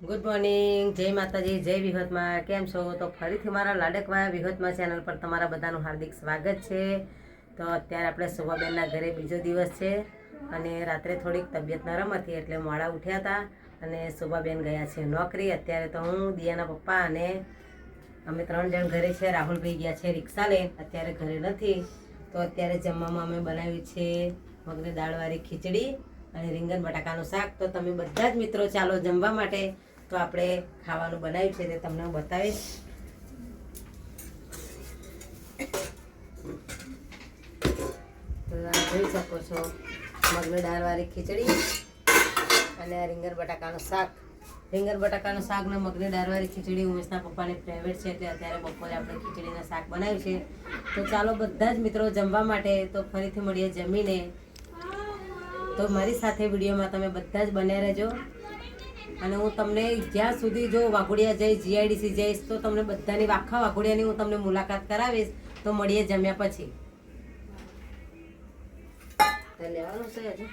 Good morning, જય માતાજી, જય વિહતમાં. કેમ છો? તો ફરીથી મારા લાડકવાયા વિહતમાં ચેનલ પર તમારા બધાનું હાર્દિક સ્વાગત છે. તો અત્યારે આપણે શોભાબેનના ઘરે બીજો દિવસ છે અને રાત્રે થોડીક તબિયત નરમ હતી એટલે મોડા ઉઠ્યા હતા અને શોભાબેન ગયા છે નોકરી. અત્યારે તો હું, દિયાના પપ્પા અને અમે 3 જણ ઘરે છે. રાહુલભાઈ ગયા છે રિક્ષા લઈને, અત્યારે ઘરે નથી. તો અત્યારે જમવામાં અમે બનાવ્યું છે મગની દાળવાળી ખીચડી અને રીંગણ બટાકાનું શાક. તો તમે બધા જ મિત્રો ચાલો જમવા માટે. તો આપણે ખાવાનું બનાવ્યું છે તે તમને હું બતાવીશ. તો જોઈ શકો છો મગની દાળવાળી ખીચડી અને રીંગણ બટાકાનું શાક. રીંગણ બટાકાનું શાક ને મગની દાળવાળી ખીચડી ઉમેશના પપ્પાની ફેવરેટ છે એટલે અત્યારે બપોરે આપણે ખીચડીના શાક બનાવ્યું છે. તો ચાલો બધા જ મિત્રો જમવા માટે. તો ફરીથી મળીએ જમીને. તો મારી સાથે વિડીયોમાં તમે બધા જ બન્યા રહેજો અને હું તમને જ્યાં સુધી જો વાઘોડિયા જઈશ, જીઆઈડીસી જઈશ તો તમને બધાની આખા વાઘોડિયાની હું તમને મુલાકાત કરાવીશ. તો મળીએ જમ્યા પછી. લેવાનું છે હજુ.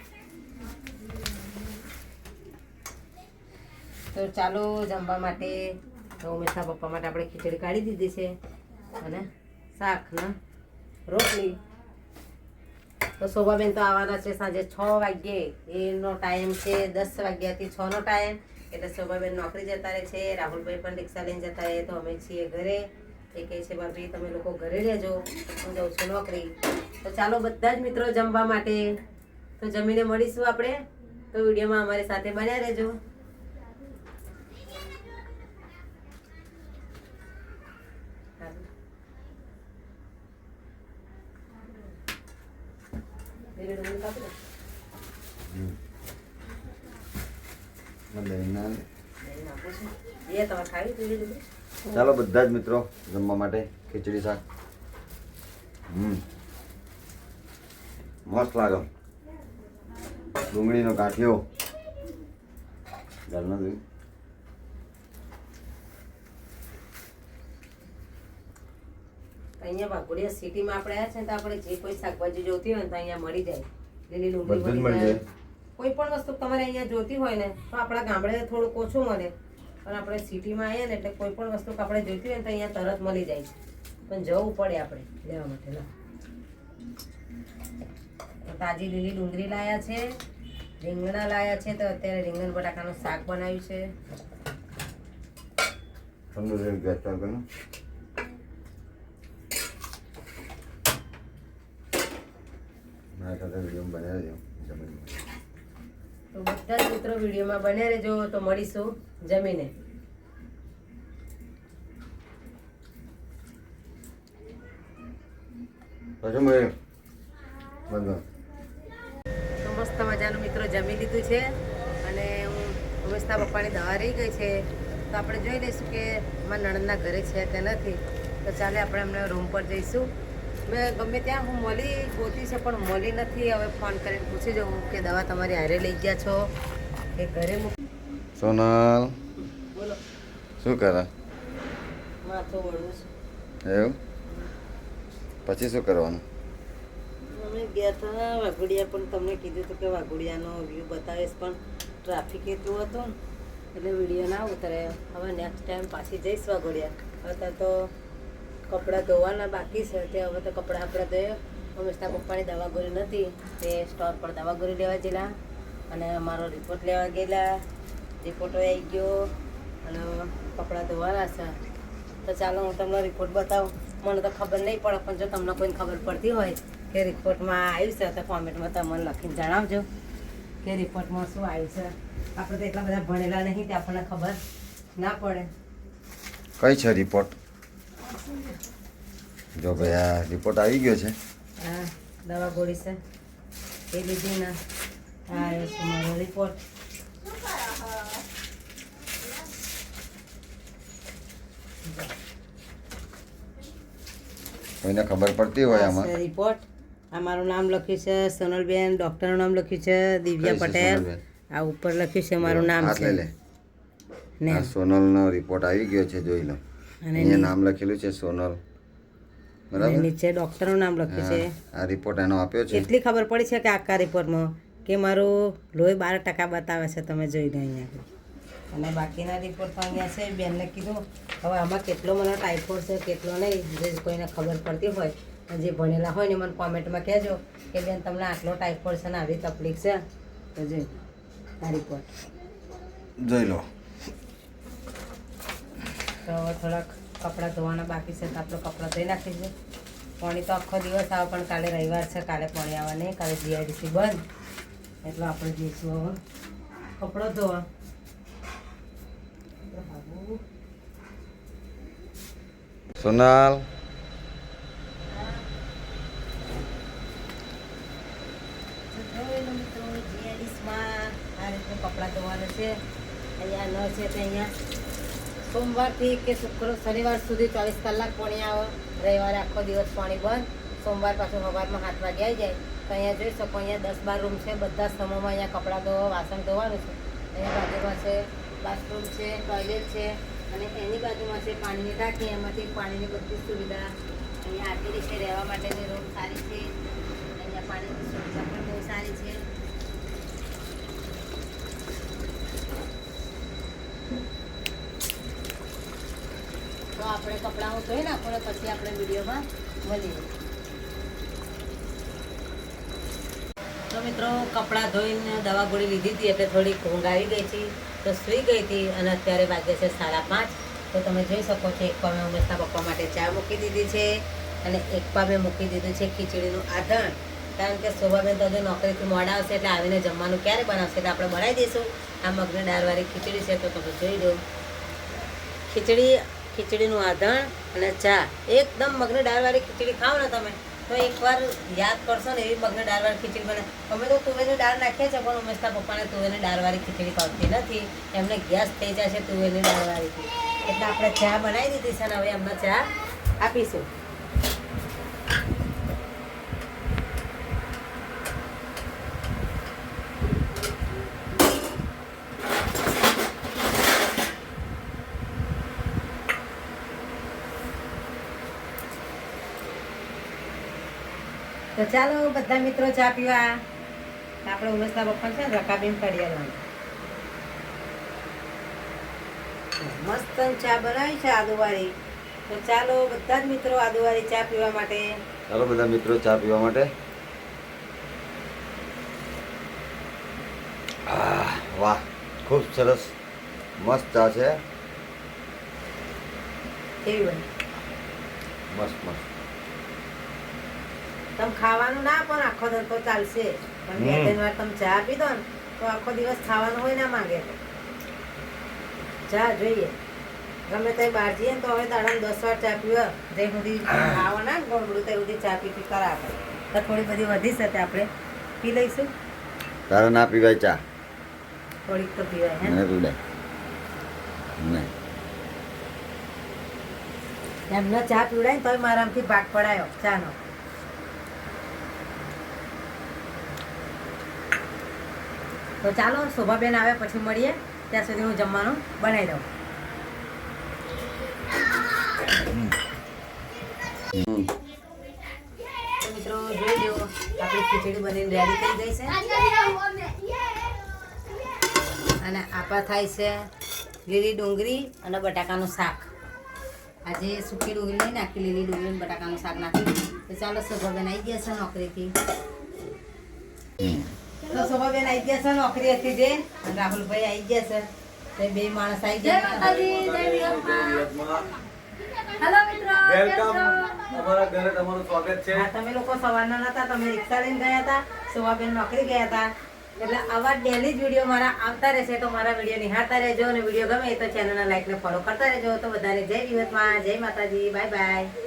તો ચાલો જમવા માટે. તો ઉમેશના પપ્પા માટે આપણે ખીચડી કાઢી દીધી છે અને શાક ને રોટલી. તો શોભાબેન તો આવવાના છે સાંજે 6 વાગ્યે. એનો ટાઈમ છે 10 વાગ્યાથી 6 નો ટાઈમ. એટલે શોભાબેન નોકરી જતા રહે છે, રાહુલભાઈ પણ રિક્ષા લઈને જતા રહે. તો અમે છીએ ઘરે. એ કહે છે ભાભી તમે લોકો ઘરે રહેજો, હું જાઉં છું નોકરી. તો ચાલો બધા જ મિત્રો જમવા માટે. તો જમીને મળીશું આપણે. તો વિડીયોમાં અમારી સાથે બન્યા રહેજો. ચાલો બધા જ મિત્રો જમવા માટે. ખીચડી શાક મસ્ત લાગે. ડુંગળીનો કાઠિયો ઘરનો જોયું. અહીંયા વાઘોડિયા સિટીમાં આપણે આવ્યા છે તો આપણે જે કોઈ શાકભાજી જોતી હોય ને તો અહીંયા મળી જાય. લીલી ડુંગળી બધું જ મળી મળી જાય. જાય. કોઈ પણ વસ્તુ તમારે અહીંયા જોતી હોય ને તો આપણા ગામડે થોડુંક ઓછું મળે, પણ આપણે સિટીમાં આવીએ ને એટલે કોઈ પણ વસ્તુ આપણે જોઈતી હોય ને તો અહીંયા તરત મળી જાય છે. પણ જવું પડે આપણે લેવા માટે. તાજી લીલી ડુંગળી લાયા છે, રીંગણા લાયા છે. તો અત્યારે રીંગણ બટાકાનું શાક બનાવ્યું છે. તંદુરી ગેસ ચાલુ કરો. મારા સાથે વિડીયો બનાવી દો જમીન. તો બધા જ મિત્રો વિડીયોમાં બન્યા રહેજો. તો મળીશું જમીને. પછી મેં બંધ. તો મસ્ત મજાનું મિત્રો જમી લીધું છે અને હું ઉમેશના પપ્પાની દવા રહી ગઈ છે. તો આપણે જોઈ લઈશું કે મારા નણંદના ઘરે છે તે નથી. તો ચાલે આપણે એમને રૂમ પર જઈશું. મેં ગમે ત્યાં હું ગોતી છે પણ મળી નથી. હવે ફોન કરીને પૂછી જાઉં કે દવા તમારી હારે લઈ ગયા છો કે ઘરે સોનલ બોલો. શું કરે? માથું વળવું છે. એવું? પછી શું કરવાનું? અમે ગયા હતા વાઘોડિયા, પણ તમને કીધું હતું કે વાઘોડિયાનો વ્યૂ બતાવીશ પણ ટ્રાફિક એટલું હતું ને એટલે વિડીયો ના ઉતરે. હવે નેક્સ્ટ ટાઈમ પાછી જઈશ વાઘોડિયા. અત્યારે તો કપડાં ધોવાના બાકી છે તે હવે તો કપડાં આપણે ધોઈએ. ઉમેશના પપ્પાની દવા ગોળી નથી તે સ્ટોર પર દવા ગોળી લેવા ગયેલા અને અમારો રિપોર્ટ લેવા ગયેલા. રિપોર્ટ આવી ગયો અને કપડાં ધોવાના છે. તો ચાલો હું તમને રિપોર્ટ બતાવું. મને તો ખબર નહીં પડે, પણ જો તમને કોઈને ખબર પડતી હોય કે રિપોર્ટમાં આવ્યું છે તો કોમેન્ટમાં તમે મને લખીને જણાવજો કે રિપોર્ટમાં શું આવ્યું છે. આપણે તો એટલા બધા ભણેલા નહીં તે આપણને ખબર ના પડે. કઈ છે રિપોર્ટ? જો ભાઈ આ રિપોર્ટ આવી ગયો છે. હા, દવા ગોળી છે એ લીધી ને આ આવ્યો છે મારો રિપોર્ટ. કોઈને ખબર પડતી હોય આમાં? રિપોર્ટ આ મારું નામ લખ્યું છે સોનલબેન, ડૉક્ટરનું નામ લખ્યું છે દિવ્યા કઈ છે પટેલ. સોનલબેન? આ ઉપર લખ્યું છે મારું નામ હાથ છે લઈ લે. આ સોનલનો રિપોર્ટ આવી ગયો છે, જોઈ લો. અને અહીંયા નામ લખેલું છે સોનલ, બરાબર? નીચે ડૉક્ટરનું નામ લખ્યું છે. આ રિપોર્ટ એનો આપ્યો છે. એટલી ખબર પડી છે કે આખા રિપોર્ટમાં કે મારું લોહી 12% બતાવે છે. તમે જોઈ લો અહીંયા અને બાકીના રિપોર્ટ તો અહીંયા છે. બેનને કીધું હવે આમાં કેટલો મને ટાઈફોઇડ છે કેટલો નહીં, જે કોઈને ખબર પડતી હોય અને જે ભણેલા હોય ને મને કોમેન્ટમાં કહેજો કે બેન તમને આટલો ટાઈફોઇડ છે ને આવી તકલીફ છે. તો જોઈ આ રિપોર્ટ જોઈ લો. તો હવે થોડાક કપડાં ધોવાના બાકી છે તો આપણે કપડાં ધોઈ નાખીશું. પાણી તો આખો દિવસ આવે પણ કાલે રવિવાર છે, કાલે પાણી આવવા નહીં, કાલે જીઆઈડીસી બંધ, એટલે આપણે જઈશું હવે કપડો ધોવા. સોનાલ જીઆઈડીસીમાં આ રીતનું કપડાં ધોવાનું છે. અહીંયા નળ છે તો અહીંયા સોમવારથી કે શનિવાર સુધી 24 કલાક પાણી આવે, રવિવારે આખો દિવસ પાણી બંધ, સોમવાર પાછું સવારમાં 7 વાગે આવી જાય. તો અહીંયા જોઈ શકો અહીંયા 10-12 રૂમ છે, બધા સમૂહમાં અહીંયા કપડાં ધોવા વાસણ ધોવાનું છે. અહીંયા બાજુમાં છે બાથરૂમ છે, ટોયલેટ છે અને એની બાજુમાં છે પાણીની ટાંકી, એમાંથી પાણીની બધી સુવિધા અહીંયા આપેલી છે. રહેવા માટેની રૂમ સારી છે, અહીંયા પાણીની સુવિધા પણ બહુ સારી છે. તો આપણે કપડાં હું ધોઈ નાખો ને પછી આપણે વિડીયોમાં મળીએ. તો મિત્રો કપડાં ધોઈને દવા ગોળી લીધી હતી એટલે થોડીક ઊંઘ આવી ગઈ હતી તો સૂઈ ગઈ હતી અને અત્યારે વાગે છે 5:30. તો તમે જોઈ શકો છો એક પામે ઉમેશના પપ્પા માટે ચા મૂકી દીધી છે અને એક પામે મૂકી દીધું છે ખીચડીનું આધણ, કારણ કે શોભાબેન તો હજુ નોકરીથી મોડા આવશે એટલે આવીને જમવાનું ક્યારે બનાવશે એટલે આપણે બનાવી દઈશું. આ મગની દાળવાળી ખીચડી છે તો તમે જોઈ લો. ખીચડીનું આધણ અને ચા, એકદમ મગની દાળવાળી ખીચડી ખાઓ ને તમે તો એકવાર યાદ કરશો ને એવી મગની દાળવાળી ખીચડી બને. અમે તો તુવેરની દાળ નાખીએ છીએ પણ ઉમેશના પપ્પાને તુવેરની દાળવાળી ખીચડી ભાવતી નથી, એમને ગેસ થઈ જશે તુવેરની દાળવાળીથી, એટલે આપણે ચા બનાવી દીધી છે ને હવે એમને ચા આપીશું. તો ચાલો બધા મિત્રો ચા પીવા. આપણે ઉમેશના પપ્પા છે ને રકાબેન કડિયાલાની મસ્ત ચા બનાવી છે આદુવાળી. તો ચાલો બધા જ મિત્રો આદુવાળી ચા પીવા માટે. ચાલો બધા મિત્રો ચા પીવા માટે. વાહ, ખૂબ સરસ મસ્ત ચા છે. કેવી બની? મસ્ત મસ્ત. તમે ખાવાનું ના પણ આખો દિવસ તો ચાલશે, પણ 2-3 વાર તમે ચા પી દો ને તો આખો દિવસ ખાવાનું હોય ના માંગે. ચા જોઈએ ગમે તે બહાર જઈએ ને તો હવે દાડામાં 10 વાર ચા પીવા જ્યાં સુધી ખાવા ના ગોળું ત્યાં સુધી ચા પી કરાવે. તો થોડી બધી વધી શકે આપણે પી લઈશું. તારે ના પીવાય ચા? થોડીક તો પીવાય હે નહીં પીવાય નહીં. એમને ચા પીવડાય ને તોય મારામાંથી ભાગ પડાયો ચાનો. તો ચાલો શોભાબેન આવે પછી મળીએ, ત્યાં સુધી હું જમવાનું બનાવી દઉં. તો મિત્રો જોઈ લો આપણી ખીચડી બનીને રેડી થઈ ગઈ છે અને આપા થાય છે લીલી ડુંગળી અને બટાકાનું શાક. આજે સૂકી ડુંગળી નહીં નાખી, લીલી ડુંગળી અને બટાકાનું શાક નાખી. તો ચાલો શોભાબેન આવી ગયા છે નોકરીથી. તો શોભાબેન આવી ગયા છે નોકરી હતી જે, અને રાહુલભાઈ આવી ગયા છે. તો બે માણસ આવી ગયા. હેલો મિત્રો, વેલકમ. અમારા ઘરે તમારું સ્વાગત છે. હા, તમે લોકો સવારના નતા, તમે રિક્ષા લઈને ગયા હતા, શોભાબેન નોકરી ગયા હતા, એટલે આવા ડેલી જ વિડીયો મારા આવતા રહેશે. તો મારા વિડીયો નિહાળતા રહેજો અને વિડીયો ગમે તો ચેનલના લાઈક ને ફોલો કરતા રહેજો. તો બધાને જય વિહતમાં, જય માતાજી, બાય બાય.